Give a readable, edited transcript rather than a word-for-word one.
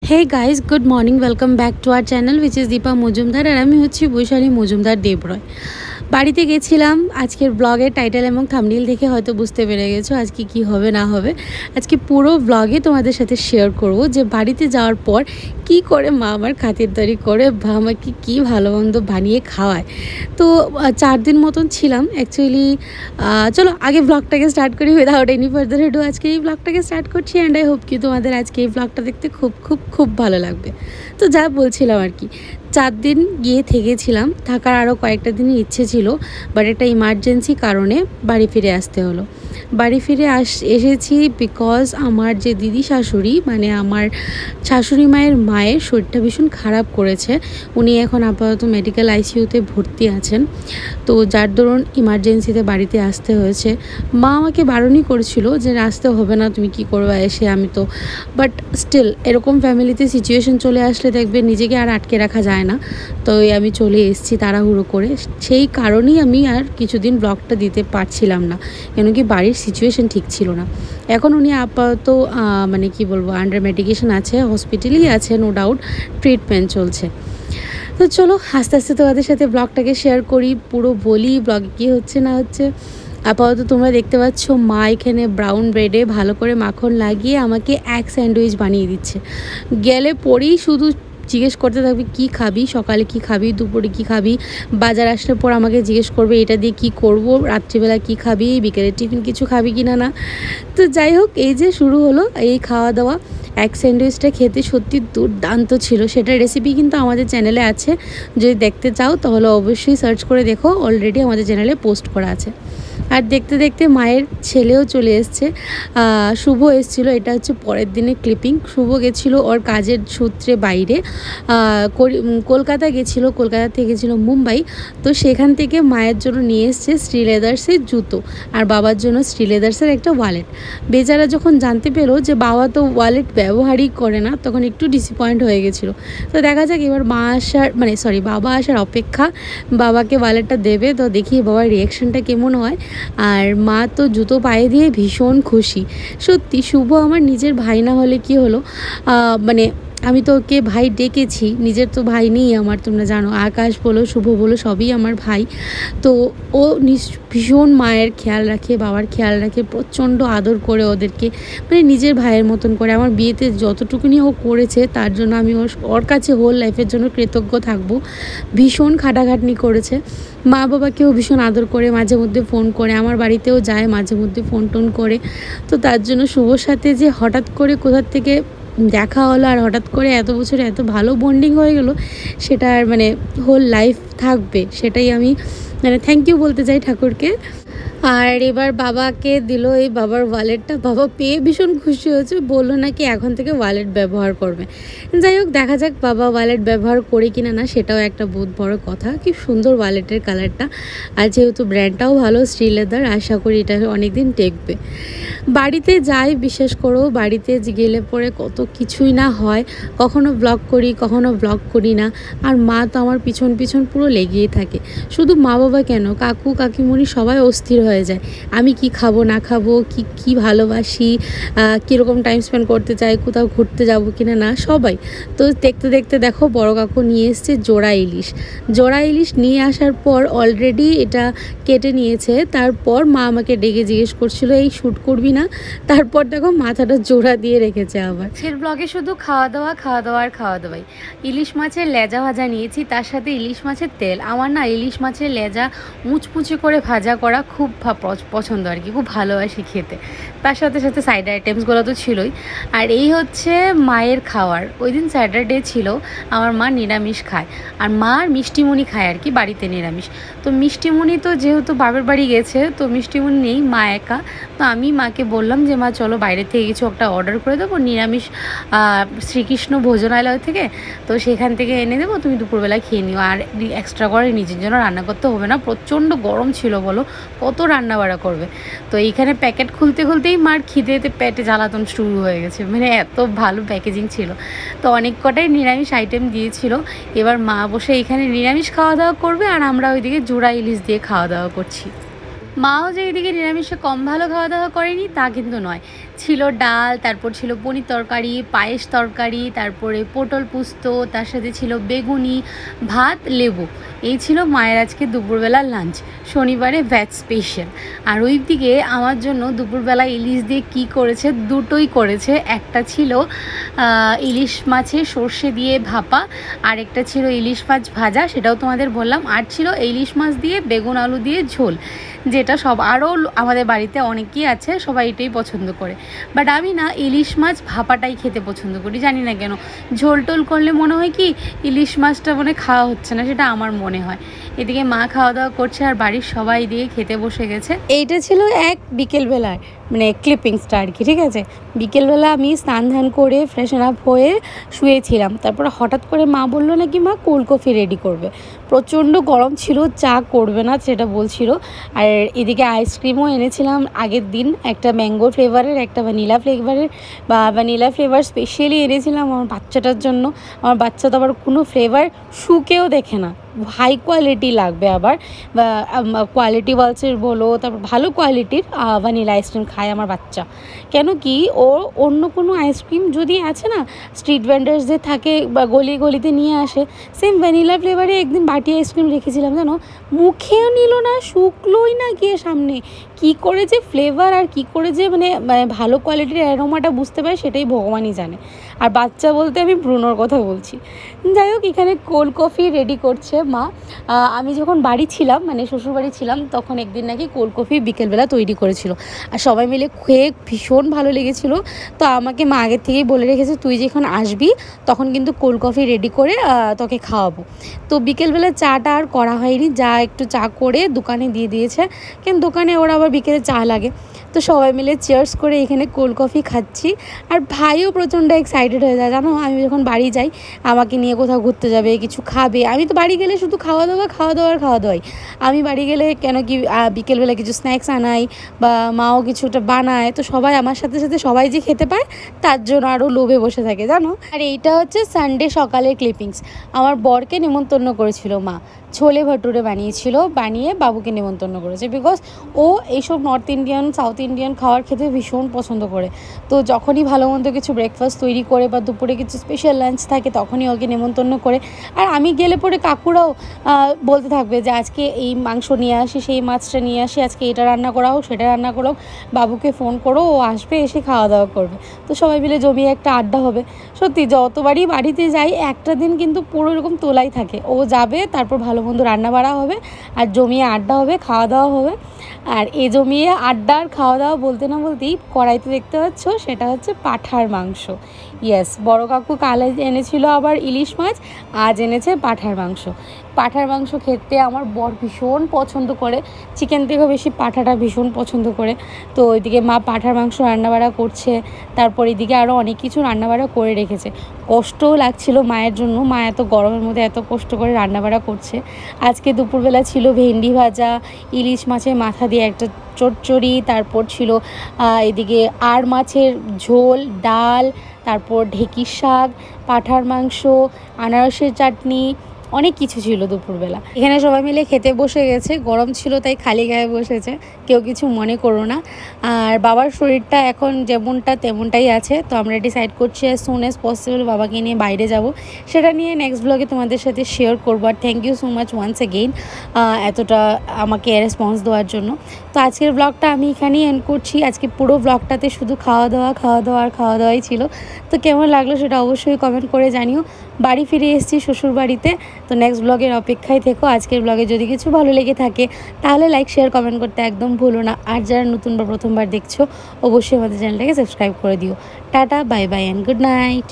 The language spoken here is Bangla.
Hey guys, good morning. Welcome back to our channel which is Deepa Mojumdar আর আমি হচ্ছি বৈশালী মজুমদার দেবরয়। বাড়িতে গেছিলাম। আজকের ব্লগের টাইটেল এবং থাম্বনেল দেখে হয়তো বুঝতে পেরে গেছো আজকে কি হবে না হবে। আজকে পুরো ব্লগে তোমাদের সাথে শেয়ার করব যে বাড়িতে যাওয়ার পর কি করে মা আমার খাতিরদারি করে বা আমাকে কী ভালো মন্দ বানিয়ে খাওয়ায়। তো 4 দিন মতন ছিলাম অ্যাকচুয়ালি। চলো আগে ব্লগটাকে স্টার্ট করি উইদাউট এনি ফার্দার এডু। আজকে এই ব্লগটাকে স্টার্ট করছি অ্যান্ড আই হোপ কি তোমাদের আজকে এই ব্লগটা দেখতে খুব খুব খুব ভালো লাগবে। তো যা বলছিলাম আর কি, 4 দিন গিয়ে থেকেছিলাম। থাকার আরও কয়েকটা দিনের ইচ্ছে ছিল, বাট একটা ইমার্জেন্সি কারণে বাড়ি ফিরে আসতে হলো। বাড়ি ফিরে এসেছি বিকজ আমার যে দিদি শাশুড়ি মানে আমার শাশুড়ি মায়ের শরীরটা ভীষণ খারাপ করেছে। উনি এখন আপাতত মেডিকেল আইসিইউতে ভর্তি আছেন। তো যার দরুন ইমার্জেন্সিতে বাড়িতে আসতে হয়েছে। মা আমাকে বারণই করেছিল যে আসতে হবে না, তুমি কি করবে এসে, আমি তো বাট স্টিল এরকম ফ্যামিলিতে সিচুয়েশন চলে আসলে দেখবে নিজেকে আর আটকে রাখা যায় না। তো আমি চলে এসেছি তাড়াহুড়ো করে। সেই কারণেই আমি আর কিছুদিন ব্লগটা দিতে পারছিলাম না, কেন কি বাড়ির সিচুয়েশন ঠিক ছিল না। এখন উনি আপাতত মানে কি বলবো, আন্ডার মেডিকেশন আছে, হসপিটালেই আছে, নো ডাউট ট্রিটমেন্ট চলছে। তো চলো আস্তে আস্তে তোমাদের সাথে ব্লগটাকে শেয়ার করি, পুরো বলি ব্লগে কী হচ্ছে না হচ্ছে। আপাতত তোমরা দেখতে পাচ্ছ মা এখানে ব্রাউন ব্রেডে ভালো করে মাখন লাগিয়ে আমাকে এক স্যান্ডউইচ বানিয়ে দিচ্ছে। গেলে পরেই শুধু জিজ্ঞেস করতে থাকবে কী খাবি, সকালে কী খাবি, দুপুরে কী খাবি। বাজার আসলে পর আমাকে জিজ্ঞেস করবে এটা দিয়ে কী করব, রাত্রিবেলা কী খাবি, বিকেলের টিফিন কিছু খাবি কি না। তো যাই হোক, এই যে শুরু হলো এই খাওয়া দাওয়া। এক স্যান্ডউইচটা খেতে সত্যি দুর্দান্ত ছিল। সেটার রেসিপি কিন্তু আমাদের চ্যানেলে আছে, যদি দেখতে চাও তাহলে অবশ্যই সার্চ করে দেখো, অলরেডি আমাদের চ্যানেলে পোস্ট করা আছে। আর দেখতে দেখতে মায়ের ছেলেও চলে এসছে, শুভ এসেছিল। এটা হচ্ছে পরের দিনের ক্লিপিং। শুভ গেছিলো ওর কাজের সূত্রে বাইরে, কলকাতা গেছিলো, কলকাতা থেকে গেছিলো মুম্বাই। তো সেখান থেকে মায়ের জন্য নিয়ে এসছে শ্রী লেদার্সের জুতো আর বাবার জন্য শ্রী লেদার্সের একটা ওয়ালেট। বেচারা যখন জানতে পেলো যে বাবা তো ওয়ালেট ব্যবহারই করে না, তখন একটু ডিসঅ্যাপয়েন্ট হয়ে গেছিলো। তো দেখা যাক এবার বাবা আসার অপেক্ষা, বাবাকে ওয়ালেটটা দেবে, তো দেখি বাবার রিয়াকশানটা কেমন হয়। আর মা তো জুতো পায়ে দিয়ে ভীষণ খুশি। সত্যি শুভ আমার নিজের ভাই না হলে কি হলো, মানে আমি তো ওকে ভাই ডেকেছি, নিজের তো ভাই নেই আমার, তোমরা জানো আকাশ বলো শুভ বলো সবই আমার ভাই। তো ও ভীষণ মায়ের খেয়াল রাখে, বাবার খেয়াল রাখে, প্রচণ্ড আদর করে ওদেরকে, মানে নিজের ভাইয়ের মতন করে। আমার বিয়েতে যতটুকুনি ও করেছে তার জন্য আমি ওর কাছে হোল লাইফের জন্য কৃতজ্ঞ থাকবো। ভীষণ খাটাখাটনি করেছে। মা বাবাকেও ভীষণ আদর করে, মাঝে মধ্যে ফোন করে, আমার বাড়িতেও যায় মাঝে মধ্যে ফোন টোন করে। তো তার জন্য শুভর সাথে যে হঠাৎ করে কোথার থেকে দেখা হলো আর হঠাৎ করে এত বছরে এত ভালো বন্ডিং হয়ে গেল, সেটা আর মানে হোল লাইফ থাকবে। সেটাই আমি মানে থ্যাংক ইউ বলতে চাই ঠাকুরকে। আর এবার বাবাকে দিল এই বাবার ওয়ালেটটা। বাবা পেয়ে ভীষণ খুশি হয়েছে, বললো নাকি এখন থেকে ওয়ালেট ব্যবহার করবে। যাই হোক দেখা যাক বাবা ওয়ালেট ব্যবহার করে কিনা না, সেটাও একটা বহুত বড় কথা। কি সুন্দর ওয়ালেটের কালারটা, আর যেহেতু ব্র্যান্ডটাও ভালো শ্রী লেদার, আশা করি এটা অনেক দিন টেকবে। বাড়িতে যাই, বিশ্বাস করো বাড়িতে গেলে পরে কত কিছুই না হয়, কখনো ব্লগ করি কখনো ব্লগ করি না। আর মা তো আমার পিছন পিছন পুরো লেগেই থাকে। শুধু মা বাবা কেন, কাকু কাকিমণি সবাই অস্থির হয়ে যায় আমি কি খাবো না খাবো, কি ভালোবাসি, কীরকম টাইম স্পেন্ড করতে চাই, কোথাও ঘুরতে যাবো কিনা না, সবাই। তো দেখতে দেখতে দেখো বড় কাকু নিয়ে এসছে জোড়া ইলিশ নিয়ে আসার পর অলরেডি এটা কেটে নিয়েছে। তারপর মা আমাকে ডেকে জিজ্ঞেস করছিল এই শ্যুট করবি না, তারপর দেখো মাথাটা জোড়া দিয়ে রেখেছে। আবার ছের ব্লগে শুধু খাওয়া দাওয়াই। ইলিশ মাছের লেজা ভাজা নিয়েছি, তার সাথে ইলিশ মাছের তেল। আমার না ইলিশ মাছের লেজা মুচমুচে করে ভাজা করা খুব পছন্দ আর কি, খুব ভালোবাসি খেতে। তার সাথে সাথে সাইড আইটেমসগুলো তো ছিলই। আর এই হচ্ছে মায়ের খাওয়ার। ওই দিন স্যাটারডে ছিল, আমার মা নিরামিষ খায়, আর মা আর মিষ্টিমুনি খায় আর কি, বাড়িতে নিরামিষ। তো মিষ্টিমুনি তো যেহেতু বাবার বাড়ি গেছে, তো মিষ্টিমুনি নেই, মা একা। তো আমি মাকে বললাম যে মা চলো বাইরে থেকে কিছু একটা অর্ডার করে দেবো নিরামিষ, শ্রীকৃষ্ণ ভোজনালয় থেকে, তো সেখান থেকে এনে দেবো, তুমি দুপুরবেলা খেয়ে নিও, আর এক্সট্রা করে নিজের জন্য রান্না করতে হবে না। প্রচণ্ড গরম ছিল বলো, কত রান্না বাড়া করবে। তো এইখানে প্যাকেট খুলতেই মার খিদেতে পেটে জ্বালাতন শুরু হয়ে গেছে, মানে এত ভালো প্যাকেজিং ছিল। তো অনেক কটাই নিরামিষ আইটেম দিয়েছিল। এবার মা বসে এখানে নিরামিষ খাওয়া দাওয়া করবে, আর আমরা ওইদিকে জোড়া ইলিশ দিয়ে খাওয়া দাওয়া করছি। মাও যে এদিকে নিরামিষে কম ভালো খাওয়া দাওয়া করেনি তা কিন্তু নয়, ছিল ডাল, তারপর ছিল পনির তরকারি, পায়েস তরকারি, তারপরে পটল পোস্ত, তার সাথে ছিল বেগুনি, ভাত, লেবু। এই ছিল মায়ের আজকে দুপুরবেলার লাঞ্চ, শনিবারে ভেজ স্পেশাল। আর ওই দিকে আমার জন্য দুপুরবেলা ইলিশ দিয়ে কি করেছে, দুটোই করেছে। একটা ছিল ইলিশ মাছের সর্ষে দিয়ে ভাপা, আর একটা ছিল ইলিশ মাছ ভাজা, সেটাও তোমাদের বললাম। আর ছিল ইলিশ মাছ দিয়ে বেগুন আলু দিয়ে ঝোল, যেটা আরও আমাদের বাড়িতে অনেকেই আছে, সবাই এটাই পছন্দ করে। বাট আমি না ইলিশ মাছ ভাপাটাই খেতে পছন্দ করি, জানি না কেন। ঝোল টোল করলে মনে হয় কি ইলিশ মাছটা খাওয়া হচ্ছে না, সেটা আমার মনে হয়। এদিকে মা খাওয়া দাওয়া করছে আর বাড়ির সবাই দিয়ে খেতে বসে গেছে। এইটা ছিল এক বিকেলবেলার ক্লিপিংসটা আর কি, ঠিক আছে। বিকেলবেলা আমি স্নান ধান করে ফ্রেশন আপ হয়ে শুয়েছিলাম। তারপরে হঠাৎ করে মা বললো নাকি মা কোল্ড কফি রেডি করবে। প্রচণ্ড গরম ছিল, চা করবে না সেটা বলছিল। আর এদিকে আইসক্রিমও এনেছিলাম আগের দিন, একটা ম্যাঙ্গো ফ্লেভারের, একটা ভ্যানিলা ফ্লেভারের, ভ্যানিলা ফ্লেভার স্পেশালি এনেছিলাম আমার বাচ্চাটার জন্য। আমার বাচ্চা তো আবার কোনো ফ্লেভার শুকেও দেখে না, হাই কোয়ালিটি লাগবে আবার, বা কোয়ালিটি ওয়ালসের বলো, তারপর ভালো কোয়ালিটির ভ্যানিলা আইসক্রিম খায় আমার বাচ্চা। কেন কি ও অন্য কোনো আইসক্রিম যদি আছে না স্ট্রিট ভেন্ডার্সদের থাকে বা গলিতে নিয়ে আসে, সেম ভ্যানিলা ফ্লেভারে একদিন বাটি আইসক্রিম রেখেছিলাম জানো, মুখেও নিল না, শুকলোই না গিয়ে সামনে। কি করে যে ফ্লেভার আর কি করে যে ভালো কোয়ালিটির অ্যারোমাটা বুঝতে পারে সেটাই ভগবানই জানে। আর বাচ্চা বলতে আমি ব্রুনোর কথা বলছি। যাই হোক, এখানে কোল্ড কফি রেডি করছে মা। আমি যখন বাড়ি ছিলাম, শ্বশুরবাড়ি ছিলাম, তখন একদিন নাকি কোল্ড কফি বিকেলবেলা তৈরি করেছিল, আর সবাই মিলে খেয়ে ভীষণ ভালো লেগেছিলো। তো আমাকে মা আগের থেকেই বলে রেখেছে তুই যখন আসবি তখন কিন্তু কোল্ড কফি রেডি করে তোকে খাওয়াবো। তো বিকেলবেলা চাটা আর করা হয়নি, যা একটু চা করে দোকানে দিয়ে দিয়েছে, কিন্তু দোকানে ওরা আবার বিকেলে চা লাগে। তো সবাই মিলে চেয়ার্স করে এখানে কোল্ড কফি খাচ্ছি। আর ভাইও প্রচণ্ড এক্সাইটেড হয়ে যায় জানো, আমি যখন বাড়ি যাই আমাকে নিয়ে কোথাও ঘুরতে যাবে, কিছু খাবে। আমি তো বাড়ি গেলে শুধু খাওয়া দাওয়াই। আমি বাড়ি গেলে কেন কি বিকেলবেলা কিছু স্ন্যাক্স আনাই বা মাও কিছুটা বানায়, তো সবাই আমার সাথে সাথে সবাই যে খেতে পায় তার জন্য আরও লোভে বসে থাকে জানো। আর এইটা হচ্ছে সানডে সকালের ক্লিপিংস। আমার বরকে নেমন্তন্ন করেছিল মা, ছোলে ভাটুরে বানিয়ে বাবুকে নেমন্তন্ন করেছে। বিকজ ও এইসব নর্থ ইন্ডিয়ান, সাউথ ইন্ডিয়ান খাবার খেতে ভীষণ পছন্দ করে। তো যখনই ভালো মন্দ কিছু ব্রেকফাস্ট তৈরি করে বা দুপুরে কিছু স্পেশাল লাঞ্চ থাকে তখনই ওকে নেমন্তন্ন করে। আর আমি গেলে পরে কাকুরাও বলতে থাকবে যে আজকে এই মাংস নিয়ে আসি, সেই মাছটা নিয়ে আসি, আজকে এটা রান্না করা হোক, সেটা রান্না করা হোক, বাবুকে ফোন করো, ও আসবে, এসে খাওয়া দাওয়া করবে। তো সবাই মিলে জমিয়ে একটা আড্ডা হবে। সত্যি যতবারই বাড়িতে যাই একটা দিন কিন্তু পুরো এরকম তোলাই থাকে। ও যাবে, তারপর ভালো মন্দ রান্না বাড়া হবে, আর জমিয়ে আড্ডা হবে, খাওয়া দাওয়া হবে। আর এই জমিয়ে আড্ডা আর খাওয়া দাওয়া বলতে না বলতেই কড়াইতে দেখতে পাচ্ছ সেটা হচ্ছে পাঁঠার মাংস। ইয়েস, বড় কাকু কাল এনেছিল আবার ইলিশ মাছ, আজ এনেছে পাঁঠার মাংস। পাঁঠার মাংস খেতে আমার বর ভীষণ পছন্দ করে, চিকেন থেকেও বেশি পাঁঠাটা ভীষণ পছন্দ করে। তো ওইদিকে মা পাঁঠার মাংস রান্নাবাড়া করছে, তারপর এদিকে আরও অনেক কিছু রান্নাবাড়া করে রেখেছে। কষ্টও লাগছিল মায়ের জন্য, মা এত গরমের মধ্যে এত কষ্ট করে রান্নাবাড়া করছে। আজকে দুপুরবেলা ছিল ভেন্ডি ভাজা, ইলিশ মাছের মাথা দিয়ে একটা চচ্চড়ি, তারপর ছিল এদিকে আর মাছের ঝোল, ডাল, তারপর ঢেঁকির শাক, পাঁঠার মাংস, আনারসের চাটনি, অনেক কিছু ছিল দুপুরবেলা। এখানে সবাই মিলে খেতে বসে গেছে, গরম ছিল তাই খালি গায়ে বসেছে, কেউ কিছু মনে করো না। আর বাবার শরীরটা এখন যেমনটা তেমনটাই আছে। তো আমরা ডিসাইড করছি অ্যাজ সুন অ্যাজ পসিবল বাবাকে নিয়ে বাইরে যাব, সেটা নিয়ে নেক্সট ব্লগে তোমাদের সাথে শেয়ার করবো। আর thank you so much once again এতটা আমাকে রেসপন্স দেওয়ার জন্য। তো আজকের ব্লগটা আমি এখানেই এন্ড করছি। আজকে পুরো ব্লগটাতে শুধু খাওয়া দাওয়াই ছিল। তো কেমন লাগলো সেটা অবশ্যই কমেন্ট করে জানিও। বাড়ি ফিরে এসেছি শ্বশুর বাড়িতে, তো নেক্সট ব্লগের অপেক্ষায় থেকো। আজকের ব্লগে যদি কিছু ভালো লেগে থাকে তাহলে লাইক শেয়ার কমেন্ট করতে একদম ভুলো না। আর যারা নতুন বা প্রথমবার দেখছো অবশ্যই আমাদের চ্যানেলটাকে সাবস্ক্রাইব করে দিও। Tata, bye bye and good night.